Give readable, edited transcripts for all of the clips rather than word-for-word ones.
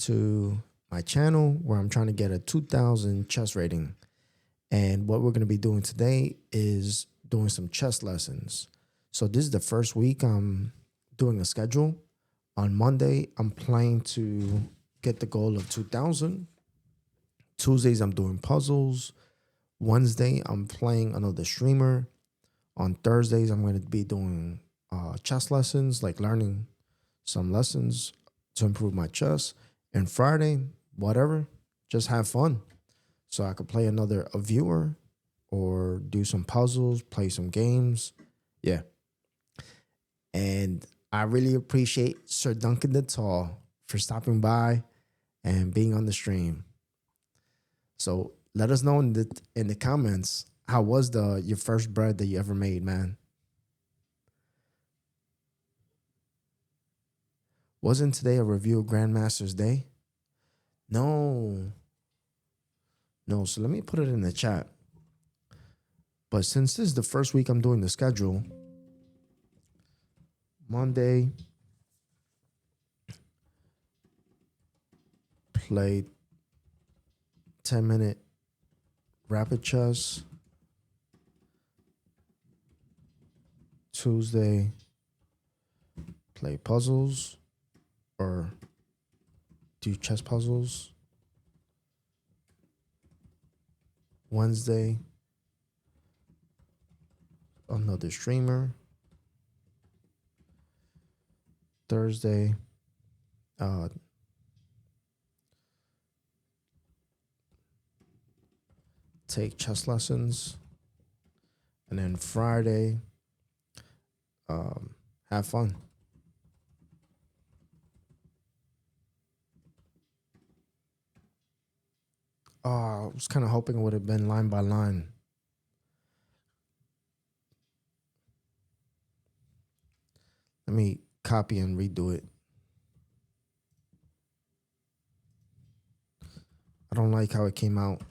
to my channel where I'm trying to get a 2000 chess rating. And what we're going to be doing today is doing some chess lessons. So this is the first week I'm doing a schedule. On Monday, I'm planning to get the goal of 2000. Tuesdays, I'm doing puzzles. Wednesday, I'm playing another streamer. On Thursdays, I'm going to be doing chess lessons, like learning some lessons to improve my chess. And Friday, whatever, just have fun. So I could play a viewer or do some puzzles, play some games. Yeah. And I really appreciate Sir Duncan the Tall for stopping by and being on the stream. So let us know in the comments, how was your first bread that you ever made, man? Wasn't today a review of Grandmaster's Day? No. No, so let me put it in the chat. But since this is the first week I'm doing the schedule, Monday, played 10-minute rapid chess. Tuesday, play puzzles or do chess puzzles. Wednesday, another streamer. Thursday, take chess lessons. And then Friday, have fun. I was kind of hoping it would have been line by line. Let me copy and redo it. I don't like how it came out.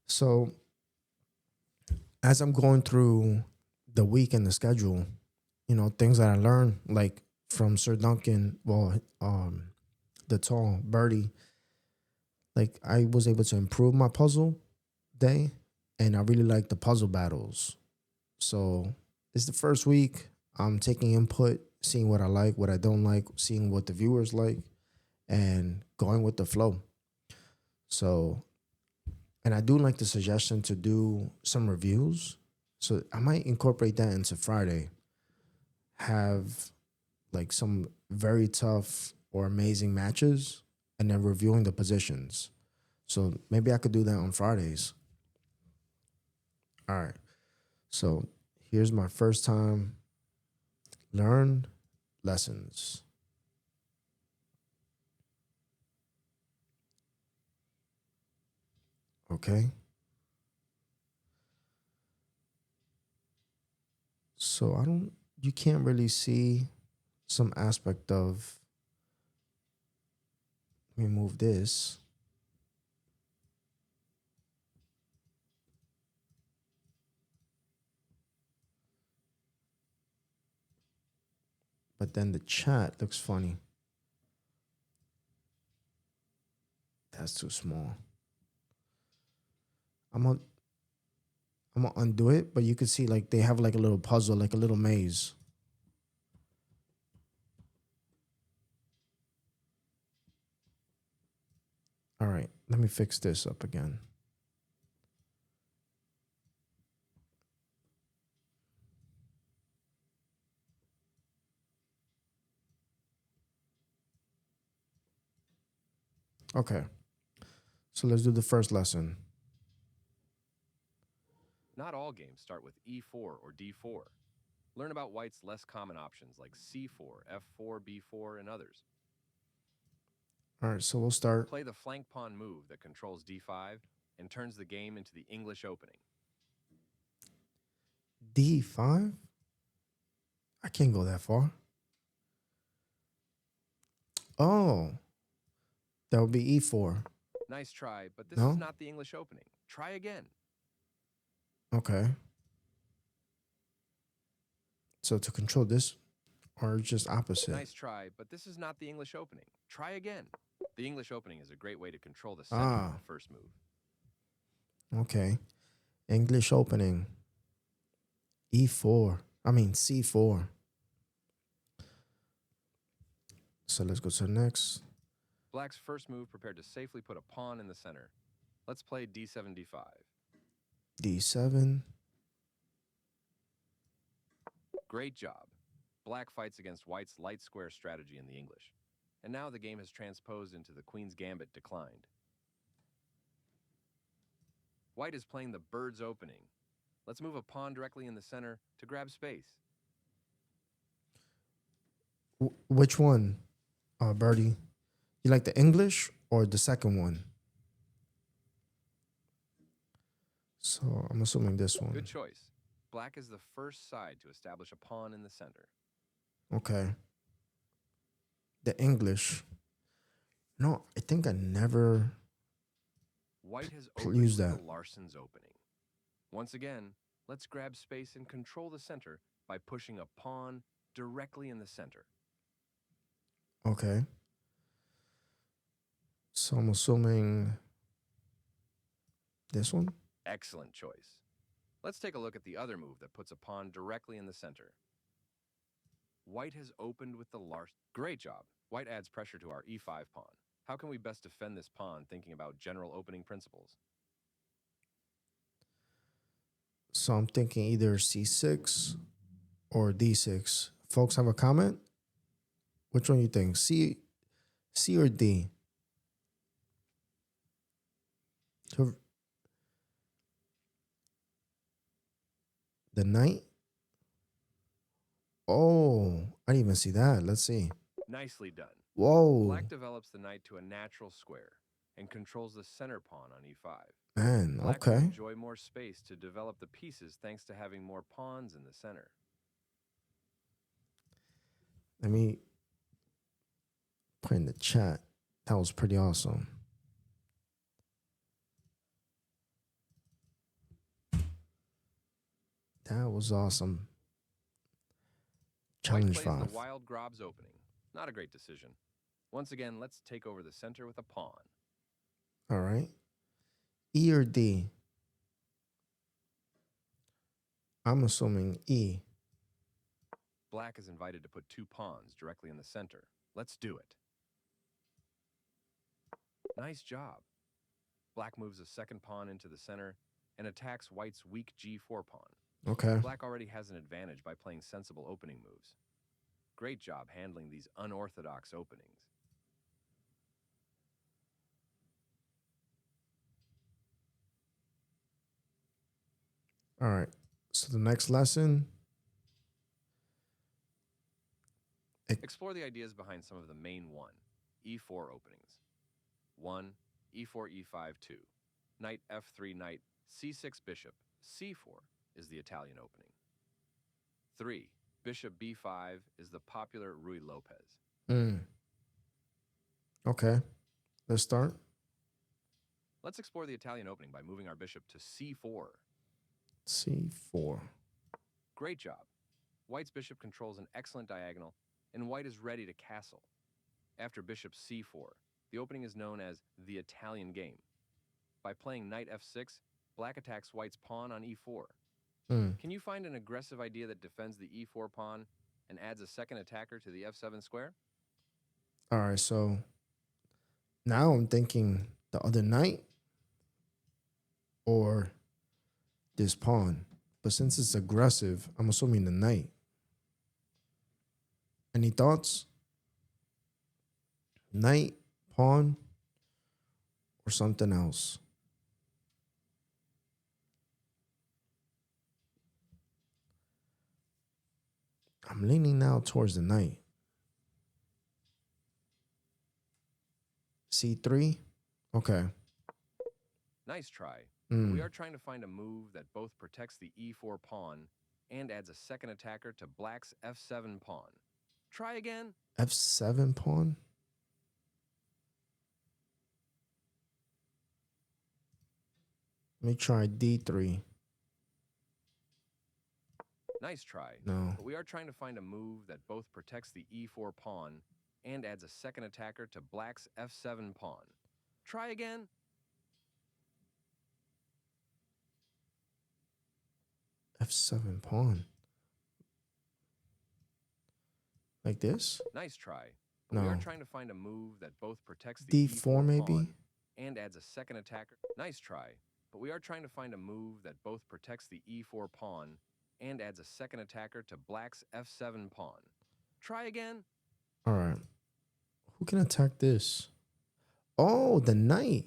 So as I'm going through the week and the schedule, things that I learned, like from Sir Duncan, the tall birdie, like I was able to improve my puzzle day, and I really like the puzzle battles. So it's the first week. I'm taking input, seeing what I like, what I don't like, seeing what the viewers like, and going with the flow. So, and I do like the suggestion to do some reviews. So I might incorporate that into Friday. Have like some very tough or amazing matches and then reviewing the positions. So maybe I could do that on Fridays. All right. So here's my first time learn lessons. Okay. So you can't really see some aspect of, let me move this. But then the chat looks funny. That's too small. I'm gonna undo it, but you can see like they have like a little puzzle, like a little maze. All right, let me fix this up again. Okay, so let's do the first lesson. Not all games start with e4 or d4. Learn about white's less common options like c4, f4, b4, and others. All right, so we'll start. Play the flank pawn move that controls d5 and turns the game into the English opening. D5? I can't go that far. Oh, that would be e4. Nice try, but this No? is not the English opening. Try again. Okay. So to control this, or just opposite? Nice try, but this is not the English opening. Try again. The English opening is a great way to control the center with the first move. Okay. English opening. E4. I mean C4. So let's go to the next. Black's first move prepared to safely put a pawn in the center. Let's play d7, d5. D7. Great job. Black fights against White's light square strategy in the English. And now the game has transposed into the Queen's Gambit declined. White is playing the bird's opening. Let's move a pawn directly in the center to grab space. Which one, Birdie? You like the English or the second one? So I'm assuming this one. Good choice. Black is the first side to establish a pawn in the center. Okay. The English. No, I think I never White has used opened that. with the Larson's opening. Once again, let's grab space and control the center by pushing a pawn directly in the center. Okay. So I'm assuming this one. Excellent choice. Let's take a look at the other move that puts a pawn directly in the center. White has opened with the Larson. Great job. White adds pressure to our e5 pawn. How can we best defend this pawn thinking about general opening principles? So I'm thinking either C6 or D6. Folks have a comment? Which one you think? C or D? The knight? Oh, I didn't even see that. Let's see. Nicely done. Whoa. Black develops the knight to a natural square and controls the center pawn on e5. Man, Black will okay. enjoy more space to develop the pieces thanks to having more pawns in the center. Let me put in the chat. That was pretty awesome. That was awesome. Challenge White plays 5. the wild Grob's opening. Not a great decision. Once again, let's take over the center with a pawn. All right. E or D? I'm assuming E. Black is invited to put two pawns directly in the center. Let's do it. Nice job. Black moves a second pawn into the center and attacks White's weak g4 pawn. Okay. Black already has an advantage by playing sensible opening moves. Great job handling these unorthodox openings. All right. So the next lesson. Explore the ideas behind some of the main e4 openings. 1, e4, e5, 2. Knight f3, knight c6, bishop c4 is the Italian opening. 3, bishop b5 is the popular Ruy Lopez. Okay. Let's start. Let's explore the Italian opening by moving our bishop to c4. C4. Great job. White's bishop controls an excellent diagonal, and White is ready to castle. After bishop c4, the opening is known as the Italian game. By playing knight f6, Black attacks White's pawn on e4. Can you find an aggressive idea that defends the e4 pawn and adds a second attacker to the f7 square? All right, so now I'm thinking the other knight or this pawn. But since it's aggressive, I'm assuming the knight. Any thoughts? Knight, pawn, or something else? I'm leaning now towards the knight. C3? Okay. Nice try. We are trying to find a move that both protects the e4 pawn and adds a second attacker to black's f7 pawn. Try again. F7 pawn. Let me try D3. Nice try. No. But we are trying to find a move that both protects the e4 pawn and adds a second attacker to black's f7 pawn. Try again. F7 pawn. Like this? Nice try. But we No. are trying to find a move that both protects the D4 e4 maybe? pawn and adds a second attacker. Nice try. But we are trying to find a move that both protects the e4 pawn and adds a second attacker to black's f7 pawn. Try again. All right. Who can attack this? Oh, the knight.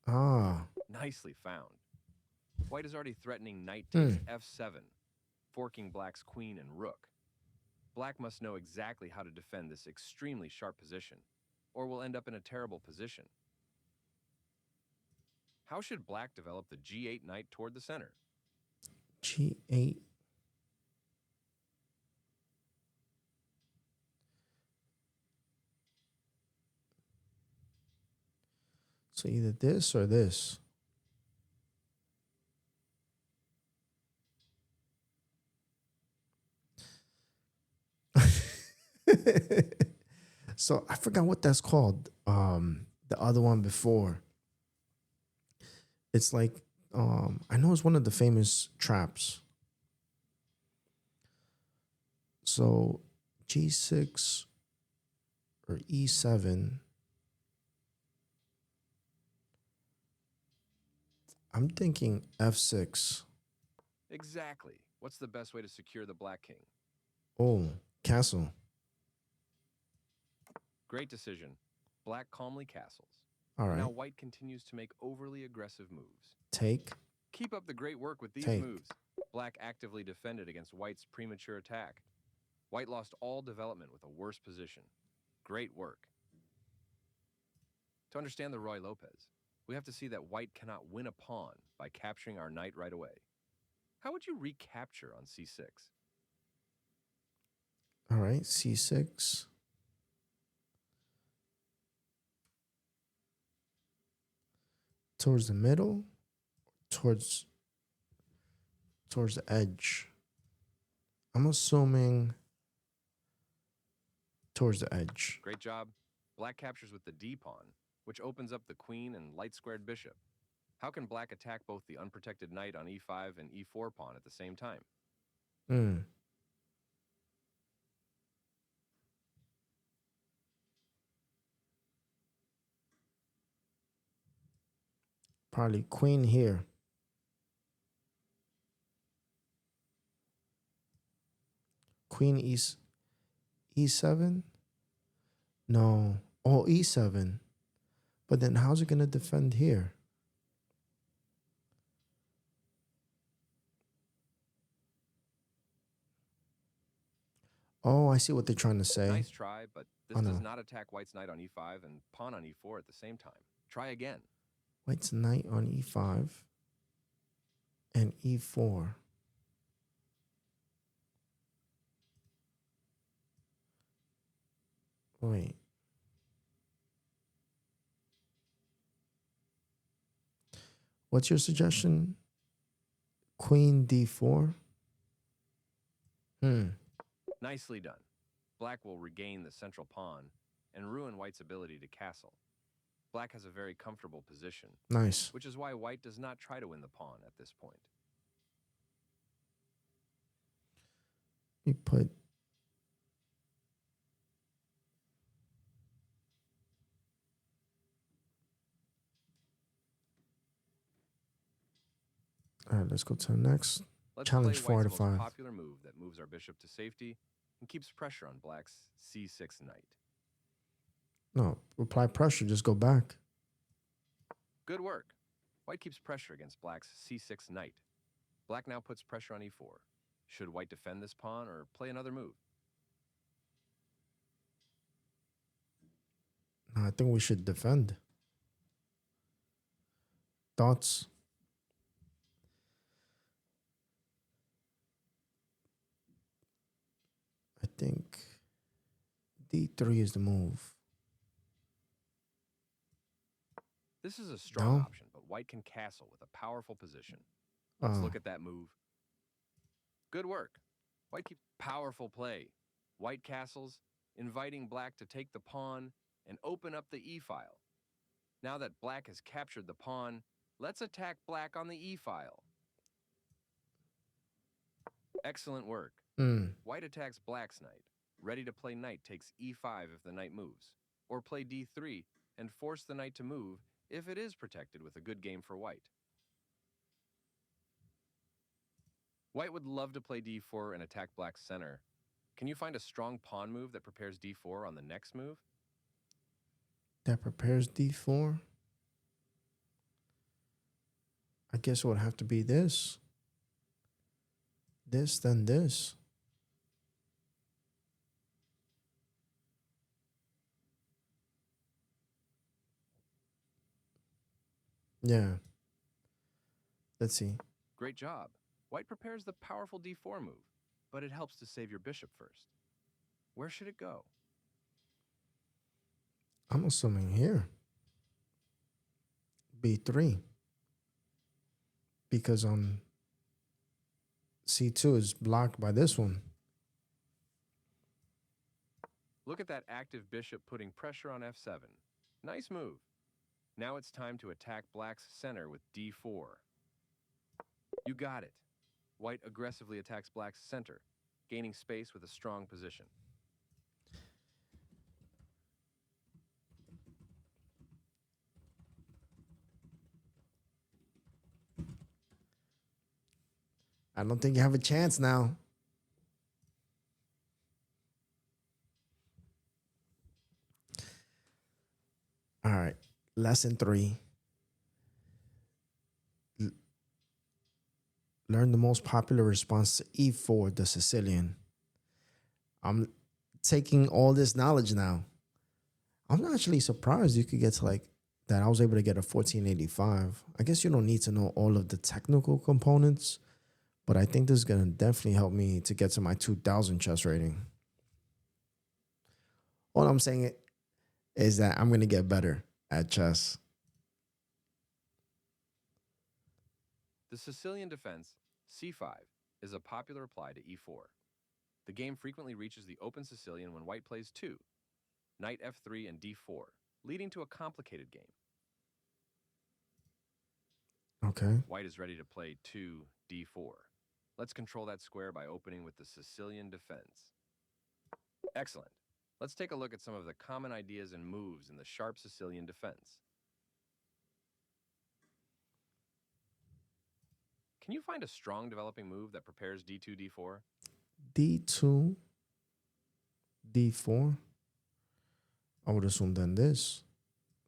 Ah. Nicely found. White is already threatening knight takes f7, forking black's queen and rook. Black must know exactly how to defend this extremely sharp position, or will end up in a terrible position. How should black develop the g8 knight toward the center? G8. So either this or this. So I forgot what that's called. The other one before. It's like I know it's one of the famous traps. So G6 or E7. I'm thinking F6. Exactly. What's the best way to secure the black king? Oh, castle. Great decision. Black calmly castles. All right. Now white continues to make overly aggressive moves. Take. Keep up the great work with these Take. moves. Black actively defended against white's premature attack. White lost all development with a worse position. Great work. To understand the Ruy Lopez, we have to see that white cannot win a pawn by capturing our knight right away. How would you recapture on c6? All right. C6. Towards the middle. Towards the edge. I'm assuming towards the edge. Great job. Black captures with the d pawn, which opens up the queen and light-squared bishop. How can black attack both the unprotected knight on e5 and e4 pawn at the same time? Probably queen here. Queen E7? No. Oh, E7. But then how's it going to defend here? Oh, I see what they're trying to say. Nice try, but this Oh, no. does not attack white's knight on e5 and pawn on e4 at the same time. Try again. White's knight on E5 and E4. Wait. What's your suggestion? Queen D4? Nicely done. Black will regain the central pawn and ruin white's ability to castle. Black has a very comfortable position, Nice. which is why white does not try to win the pawn at this point. You put all right, let's go to the next. Let's Challenge play 4 white's to 5. most popular move that moves our bishop to safety and keeps pressure on black's c6 knight. No, apply pressure, just go back. Good work. White keeps pressure against black's c6 knight. Black now puts pressure on e4. Should white defend this pawn or play another move? No, I think we should defend. Thoughts? D3 is the move. This is a strong No? option, but white can castle with a powerful position. Oh. Let's look at that move. Good work. White keeps powerful play. White castles, inviting black to take the pawn and open up the e-file. Now that black has captured the pawn, let's attack black on the e-file. Excellent work. Mm. White attacks black's knight. Ready to play knight takes e5 if the knight moves, or play d3 and force the knight to move if it is protected with a good game for white. White would love to play d4 and attack black's center. Can you find a strong pawn move that prepares d4 on the next move? That prepares D4. I guess it would have to be this. This, then this. Yeah. Let's see. Great job. White prepares the powerful d4 move, but it helps to save your bishop first. Where should it go? I'm assuming here. B3. Because C2 is blocked by this one. Look at that active bishop putting pressure on f7. Nice move. Now it's time to attack black's center with d4. You got it. White aggressively attacks black's center, gaining space with a strong position. I don't think you have a chance now. All right. Lesson 3. Learn the most popular response to E4, the Sicilian. I'm taking all this knowledge now. I'm actually surprised you could get to like that. I was able to get a 1485. I guess you don't need to know all of the technical components, but I think this is going to definitely help me to get to my 2000 chess rating. All I'm saying is that I'm going to get better at chess. The Sicilian defense, c5, is a popular reply to e4. The game frequently reaches the open Sicilian when white plays 2, knight f3 and d4, leading to a complicated game. Okay. White is ready to play 2, d4. Let's control that square by opening with the Sicilian defense. Excellent. Let's take a look at some of the common ideas and moves in the sharp Sicilian defense. Can you find a strong developing move that prepares d2, d4? D2, D4. I would assume then this.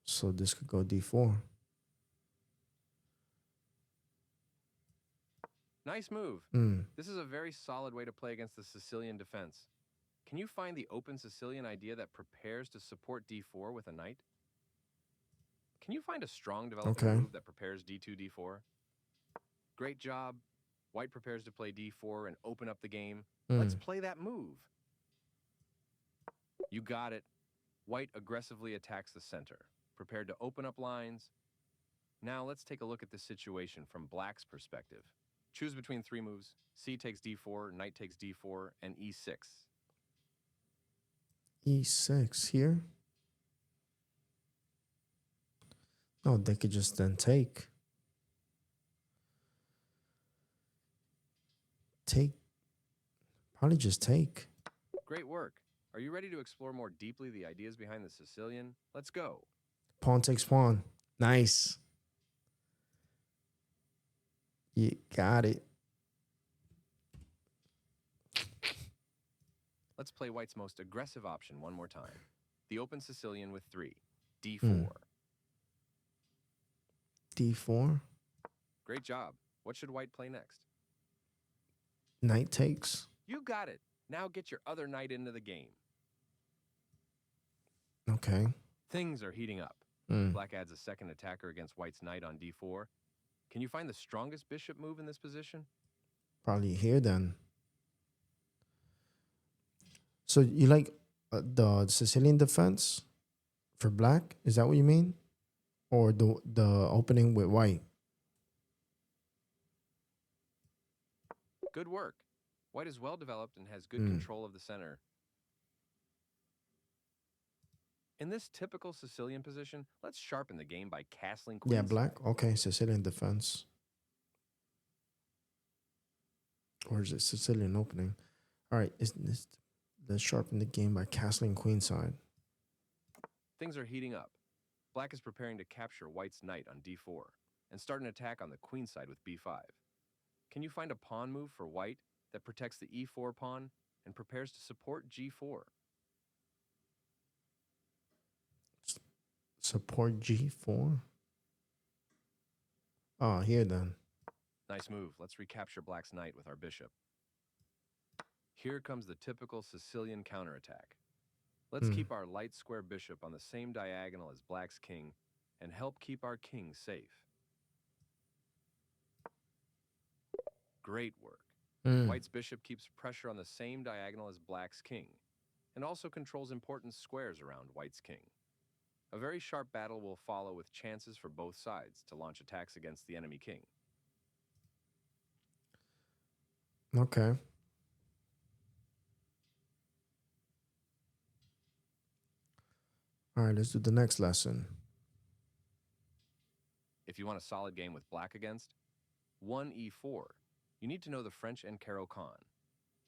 So this could go D4. Nice move. This is a very solid way to play against the Sicilian defense. Can you find the open Sicilian idea that prepares to support d4 with a knight? Can you find a strong developing move that prepares d2, d4? Great job. White prepares to play d4 and open up the game. Let's play that move. You got it. White aggressively attacks the center, prepared to open up lines. Now let's take a look at the situation from black's perspective. Choose between 3 moves. C takes d4, knight takes d4, and e6. E6 here. No, they could just then take. Probably just take. Great work. Are you ready to explore more deeply the ideas behind the Sicilian? Let's go. Pawn takes pawn. Nice. You got it. Let's play white's most aggressive option one more time. The open Sicilian with 3. d4. D4. Great job. What should white play next? Knight takes. You got it. Now get your other knight into the game. Okay. Things are heating up. Black adds a second attacker against white's knight on d4. Can you find the strongest bishop move in this position? Probably here then. So you like The Sicilian defense for black. Is that what you mean? Or the opening with white? Good work. White is well developed and has good Hmm. control of the center. In this typical Sicilian position, let's sharpen the game by castling Yeah, queenside. black. Okay, Sicilian defense. Or is it Sicilian opening? All right, is this? Let's sharpen the game by castling queenside. Things are heating up. Black is preparing to capture white's knight on d4 and start an attack on the queenside with b5. Can you find a pawn move for white that protects the e4 pawn and prepares to support g4? Support G4. Oh, here then. Nice move. Let's recapture black's knight with our bishop. Here comes the typical Sicilian counterattack. Let's keep our light square bishop on the same diagonal as black's king and help keep our king safe. Great work. White's bishop keeps pressure on the same diagonal as black's king and also controls important squares around white's king. A very sharp battle will follow with chances for both sides to launch attacks against the enemy king. Okay. All right, let's do the next lesson. If you want a solid game with black against 1e4, you need to know the French and Caro-Kann.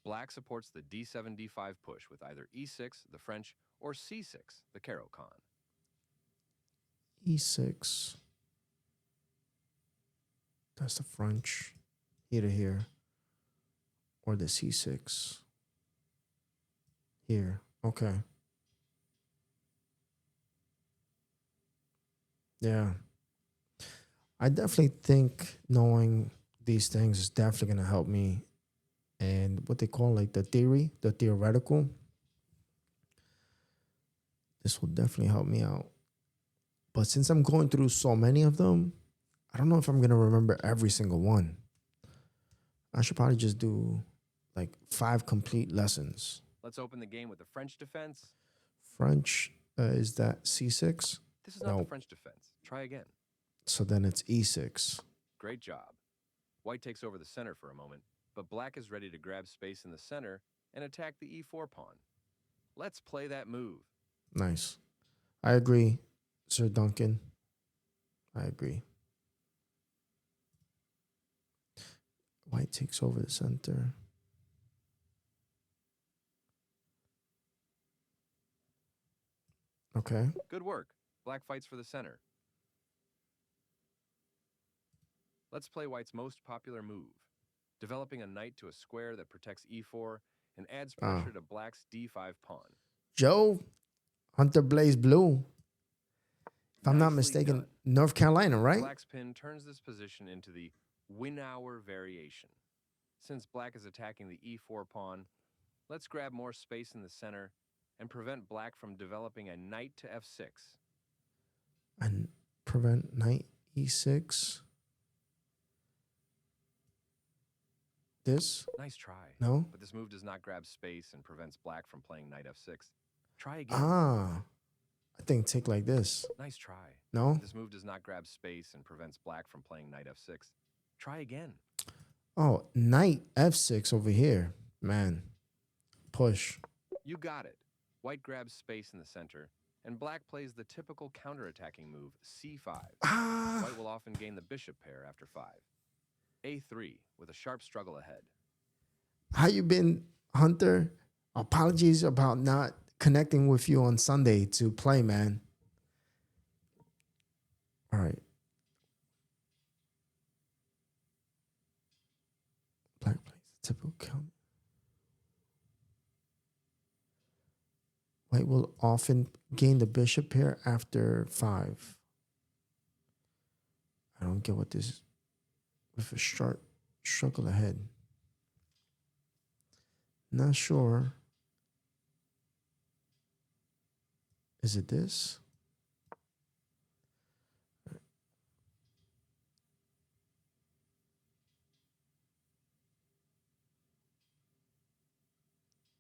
Black supports the d7, d5 push with either e6, the French, or c6, the Caro-Kann. E6. That's the French. Here to here. Or the C6. Here. Okay. Yeah. I definitely think knowing these things is definitely going to help me. And what they call like the theory, the theoretical, this will definitely help me out. But since I'm going through so many of them, I don't know if I'm going to remember every single one. I should probably just do like 5 complete lessons. Let's open the game with the French defense. French, is that C6? This is not the Nope. French defense. Try again. So then it's E6. Great job. White takes over the center for a moment, but black is ready to grab space in the center and attack the e4 pawn. Let's play that move. Nice. I agree, Sir Duncan. I agree. White takes over the center. Okay. Good work. Black fights for the center. Let's play white's most popular move, developing a knight to a square that protects e4 and adds pressure to black's d5 pawn. Joe, Hunter Blaze Blue. If I'm not Nicely mistaken, done. North Carolina, right? Black's pin turns this position into the win-hour variation. Since black is attacking the e4 pawn, let's grab more space in the center and prevent black from developing a knight to f6. And prevent knight E6. This? Nice try. No? But this move does not grab space and prevents black from playing knight f6. Try again. I think take like this. Nice try. No? But this move does not grab space and prevents black from playing knight f6. Try again. Oh, knight F6 over here. Man. Push. You got it. White grabs space in the center, and black plays the typical counterattacking move, c5. White will often gain the bishop pair after 5. a3, with a sharp struggle ahead. How you been, Hunter? Apologies about not connecting with you on Sunday to play, man. All right. Black plays the typical count. White will often gain the bishop pair after 5. I don't get what this is. With a sharp struggle ahead. Not sure. Is it this?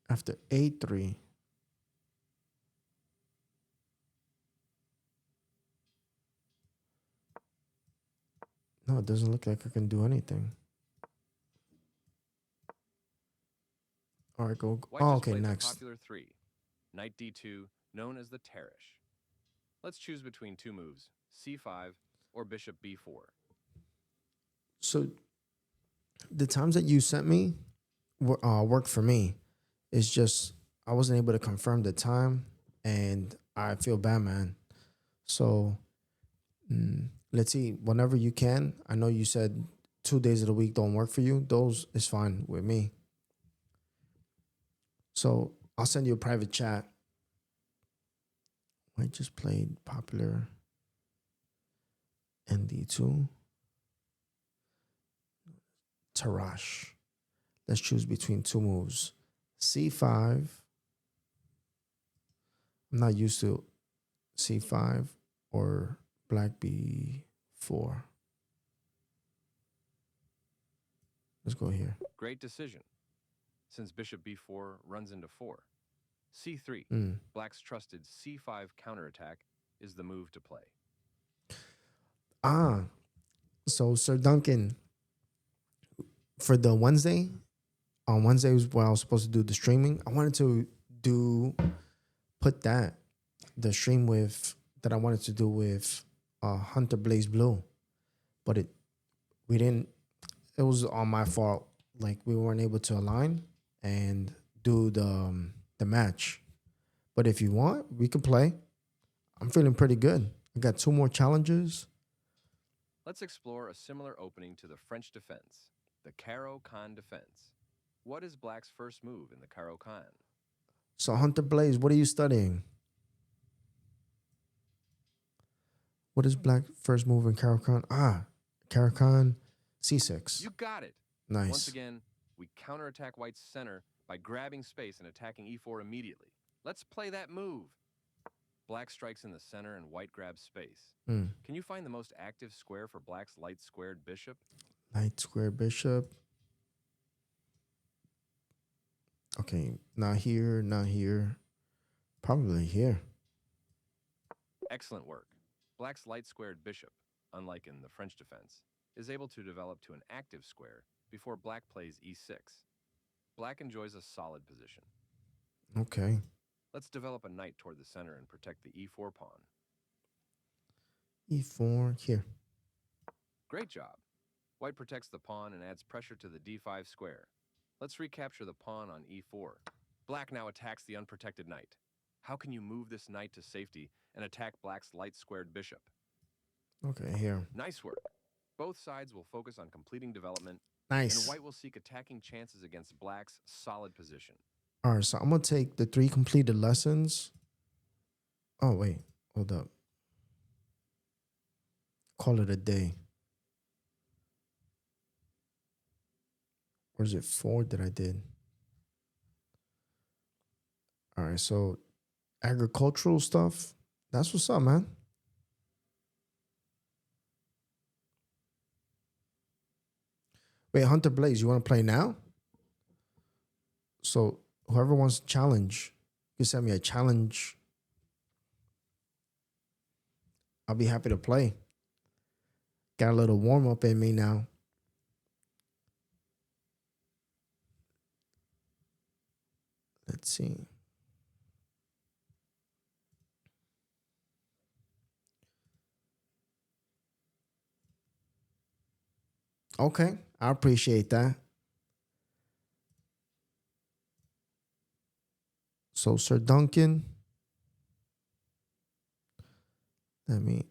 After A3. it doesn't look like I can do anything. All right, go. White Oh, just okay, played the next. popular 3, knight d2, known as the Terrace. Let's choose between two moves, c5 or bishop b4. So the times that you sent me worked for me. It's just I wasn't able to confirm the time, and I feel bad, man. So let's see. Whenever you can, I know you said 2 days of the week don't work for you. Those is fine with me. So I'll send you a private chat. I just played popular ND2. Tarash. Let's choose between two moves. C5. I'm not used to C5 or black B4. Let's go here. Great decision, since bishop b4 runs into 4. c3, Mm. black's trusted c5 counterattack, is the move to play. Ah, so Sir Duncan, for the Wednesday, on Wednesday was where I was supposed to do the streaming. I wanted to put the stream with that I wanted to do with Hunter Blaze Blue, but we didn't. It was on my fault. Like we weren't able to align and do the match. But if you want, we can play. I'm feeling pretty good. I got 2 more challenges. Let's explore a similar opening to the French defense, the Caro-Kann defense. What is black's first move in the Caro-Kann? So Hunter Blaze, what are you studying? What is black first move in Caro-Kann? Caro-Kann C6. You got it. Nice. Once again, we counterattack white's center by grabbing space and attacking e4 immediately. Let's play that move. Black strikes in the center and white grabs space. Can you find the most active square for black's light squared bishop? Light square bishop. Okay, not here, not here. Probably here. Excellent work. Black's light squared bishop, unlike in the French defense, is able to develop to an active square before black plays e6. Black enjoys a solid position. Okay. Let's develop a knight toward the center and protect the e4 pawn. E4 here. Great job. White protects the pawn and adds pressure to the d5 square. Let's recapture the pawn on e4. Black now attacks the unprotected knight. How can you move this knight to safety and attack black's light squared bishop? Okay, here. Nice work. Both sides will focus on completing development, Nice. and white will seek attacking chances against black's solid position. All right, so I'm going to take the 3 completed lessons. Oh, wait. Hold up. Call it a day. Or is it 4 that I did? All right, so agricultural stuff. That's what's up, man. Wait, Hunter Blaze, you want to play now? So whoever wants to challenge, you can send me a challenge. I'll be happy to play. Got a little warm up in me now. Let's see. Okay, I appreciate that. So, Sir Duncan, let me.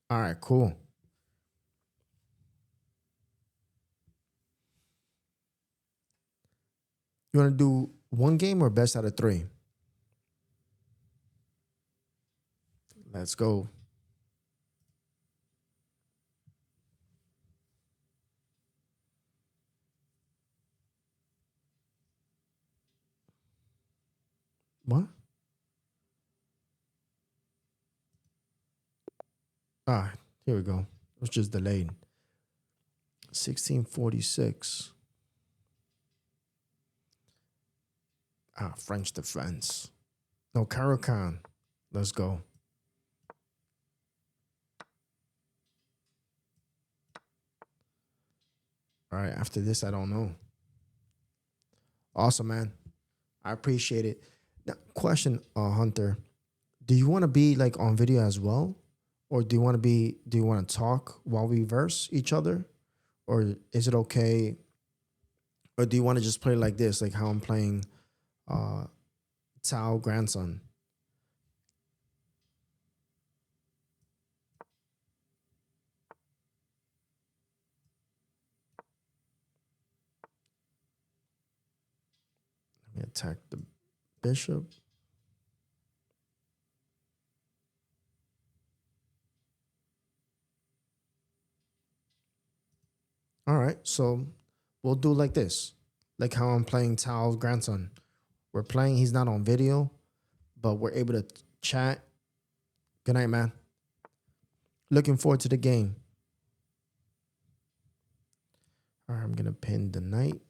All right, cool. You want to do 1 game or best out of 3? Let's go. What? Here we go. It was just delayed. 1646. French defense. No, Caro-Kann. Let's go. All right. After this, I don't know. Awesome, man. I appreciate it. Now, question, Hunter. Do you want to be like on video as well? Or do you want to talk while we verse each other? Or is it okay? Or do you want to just play like this, like how I'm playing uh Tao grandson? Let me attack the bishop. All right, so we'll do like this, like how I'm playing Tao's grandson. We're playing. He's not on video, but we're able to chat. Good night, man. Looking forward to the game. All right, I'm gonna pin the knight.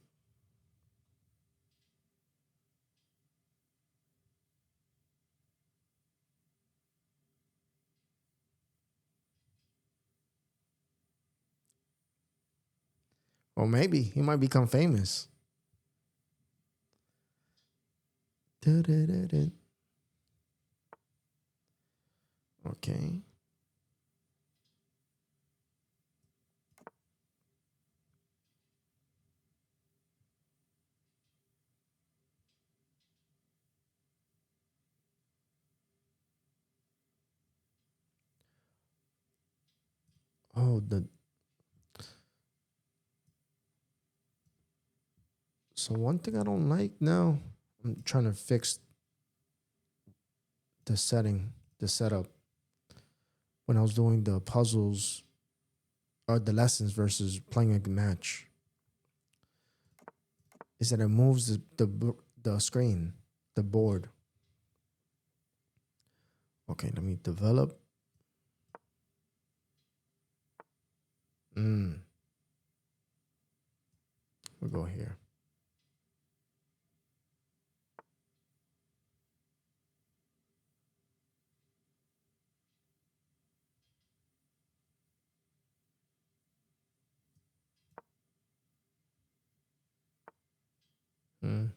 Or maybe he might become famous. Da-da-da-da. Okay. Oh, the so one thing I don't like now, I'm trying to fix the setting, the setup when I was doing the puzzles or the lessons versus playing a match. Is that it moves the screen, the board. Okay, let me develop. We'll go here. Mm.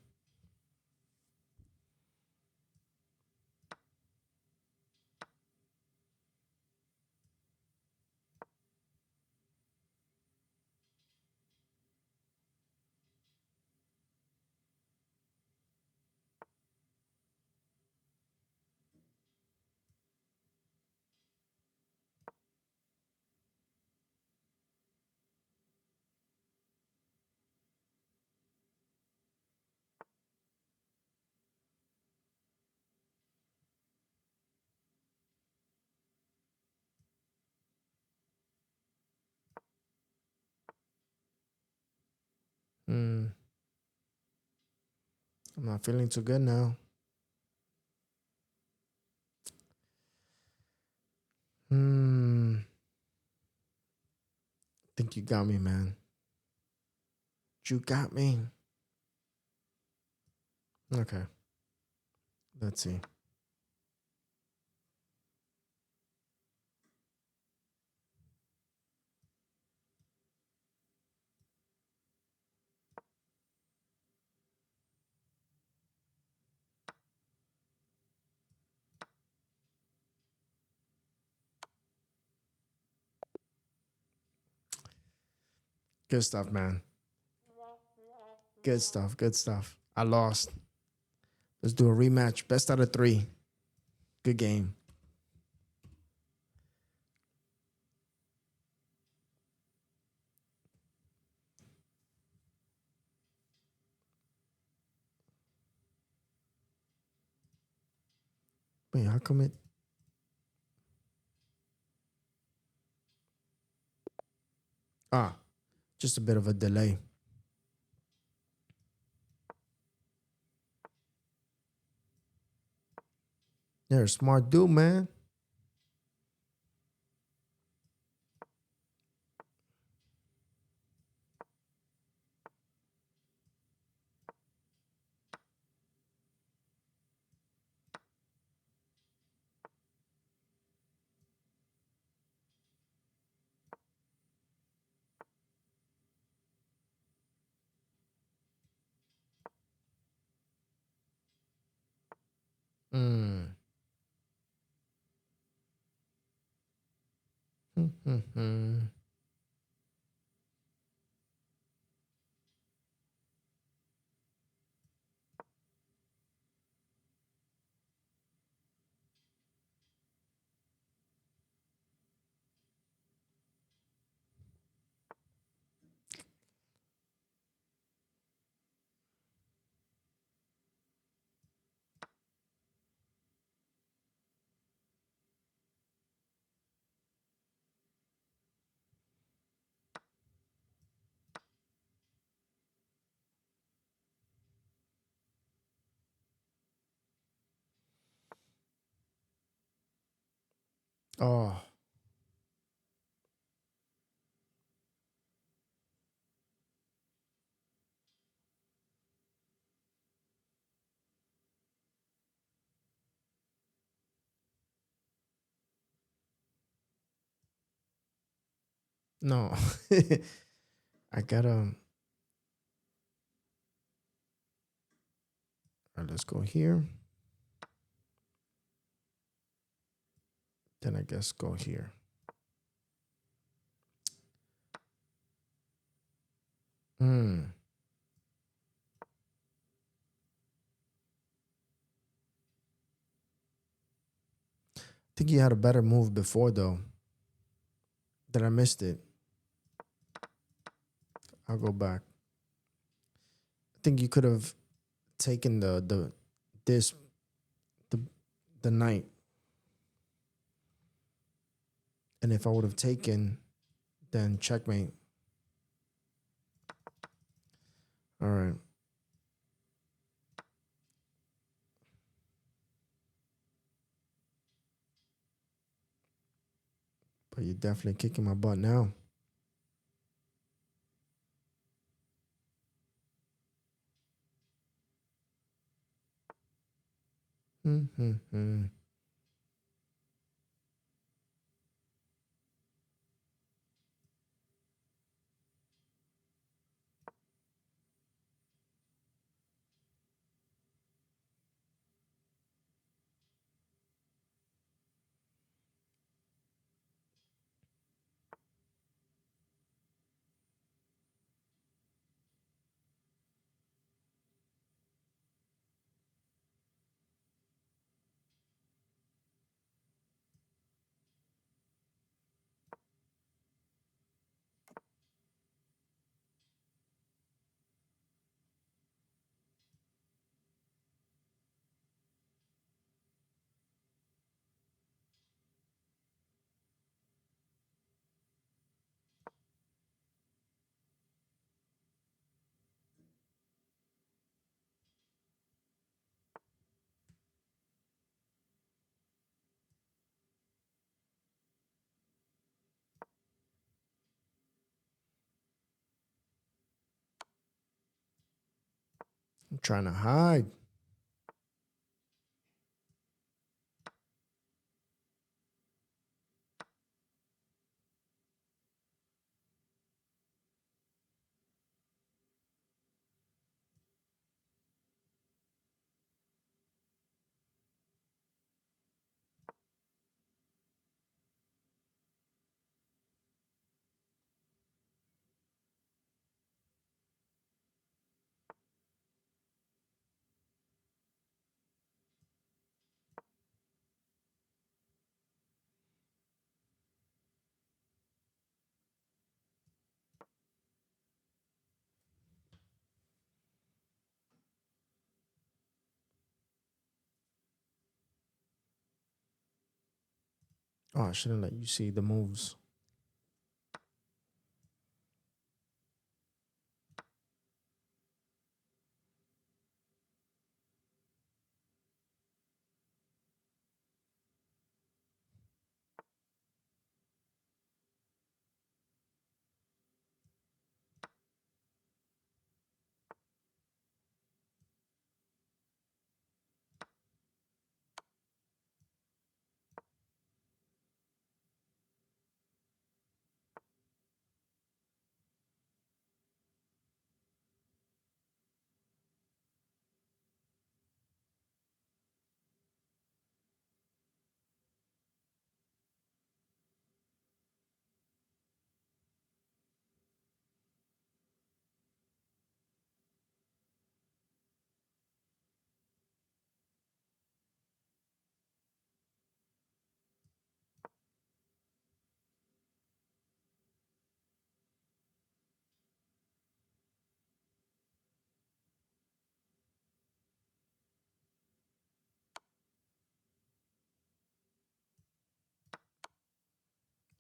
Mm. I'm not feeling too good now. Think you got me, man. You got me. Okay. Let's see. Good stuff, man. Good stuff. Good stuff. I lost. Let's do a rematch. Best out of 3. Good game. Wait, how come it? Just a bit of a delay. You're a smart dude, man. Mm. Mm-hmm. Oh, no. I gotta. All right, let's go here. Then I guess go here. Hmm. I think you had a better move before though. That I missed it. I'll go back. I think you could have taken this the the knight, and if I would have taken, then checkmate. All right, but you're definitely kicking my butt now. Mm-hmm. I'm trying to hide. Oh, I shouldn't let you see the moves.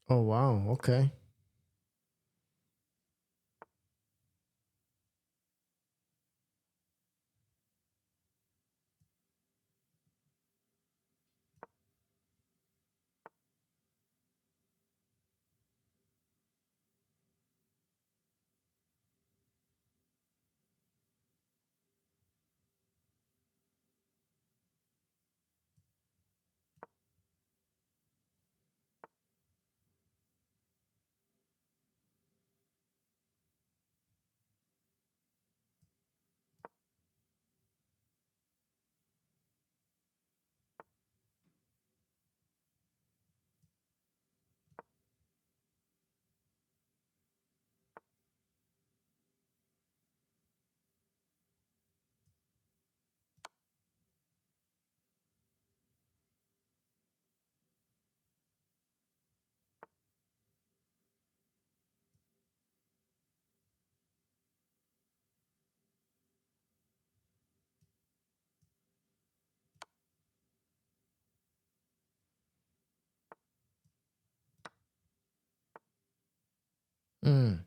Oh wow. Okay. Mm.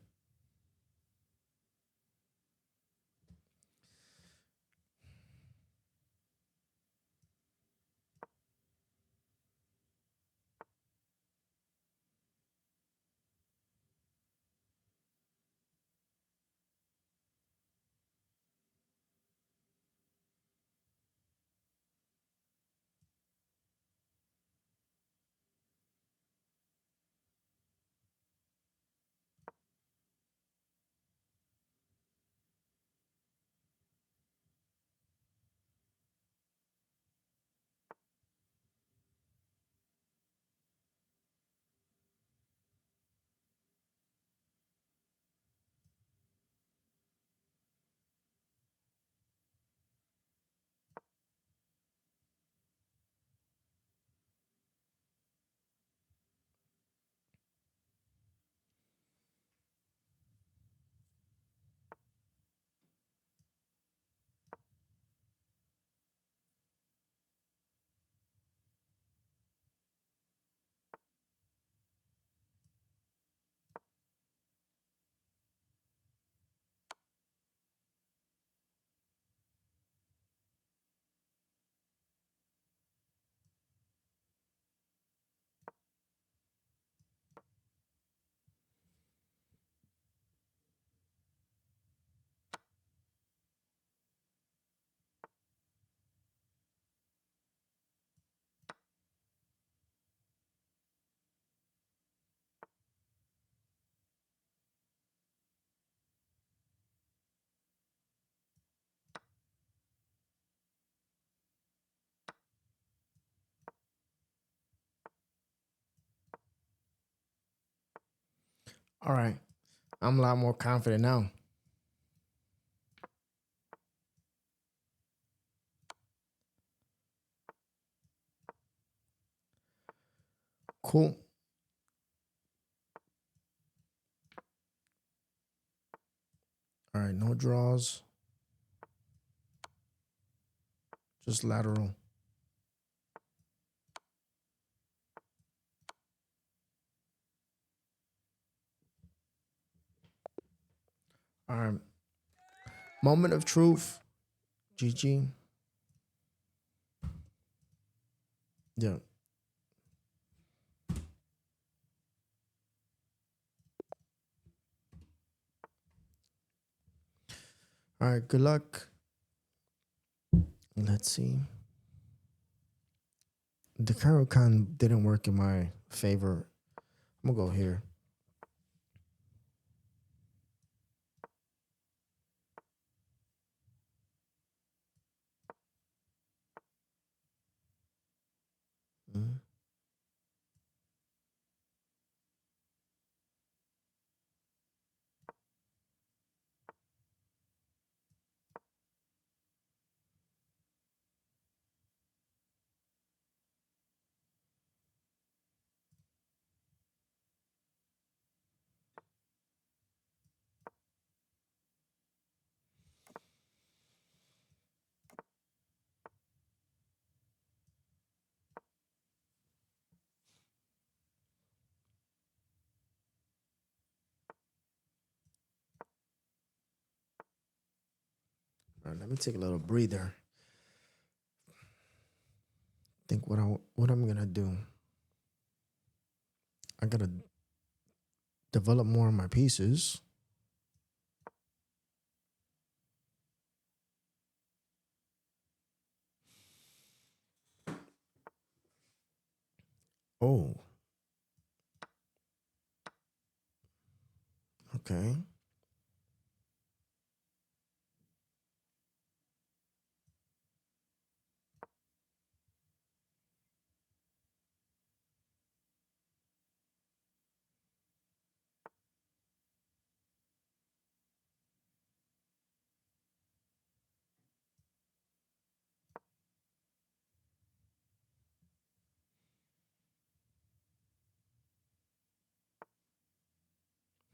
All right. I'm a lot more confident now. Cool. All right. No draws. Just lateral. All right. Moment of truth. GG. Yeah. All right. Good luck. Let's see. The Karukan didn't work in my favor. I'm gonna go here. Mm. right, let me take a little breather. Think what I'm gonna do. I gotta develop more of my pieces. Oh, okay.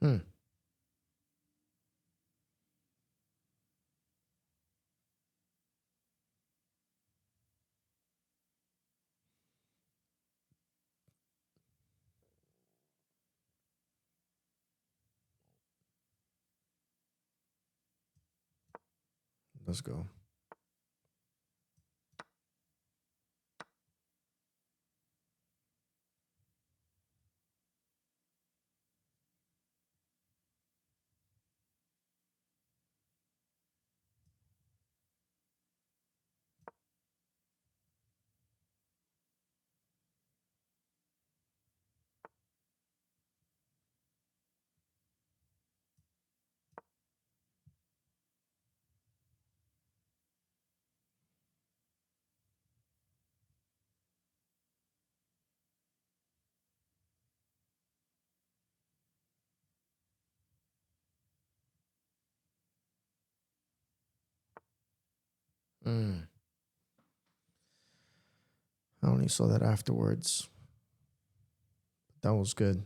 Hmm. Let's go. Mm. I only saw that afterwards. That was good.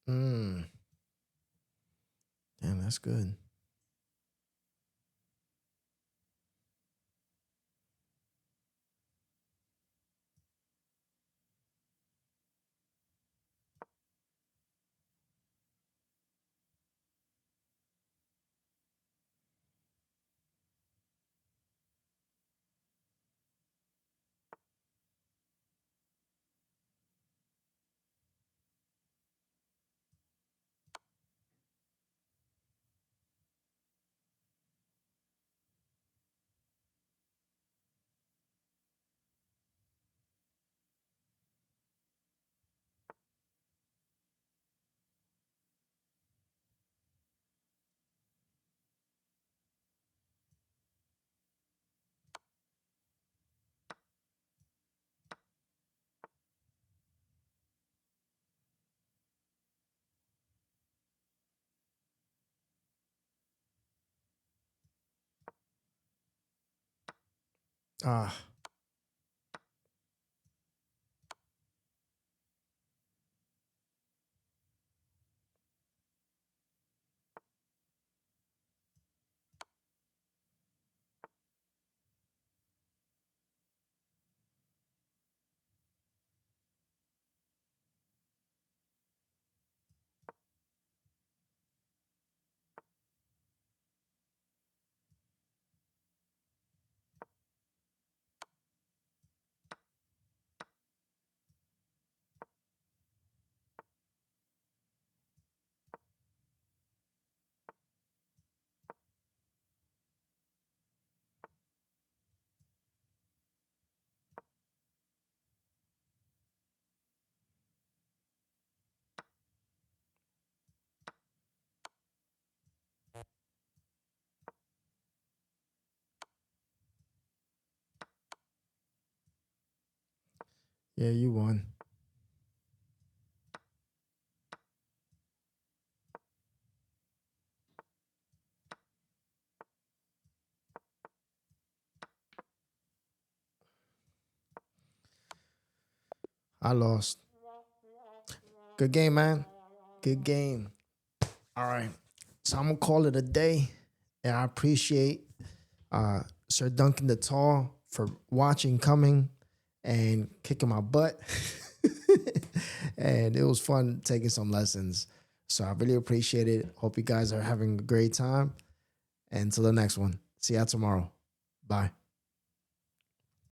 Mm. Damn, that's good. Ah, Yeah, you won. I lost. Good game, man. Good game. All right. So I'm gonna call it a day. And I appreciate Sir Duncan the Tall for watching, coming, and kicking my butt. And it was fun taking some lessons. So I really appreciate it. Hope you guys are having a great time. And until the next one. See ya tomorrow. Bye.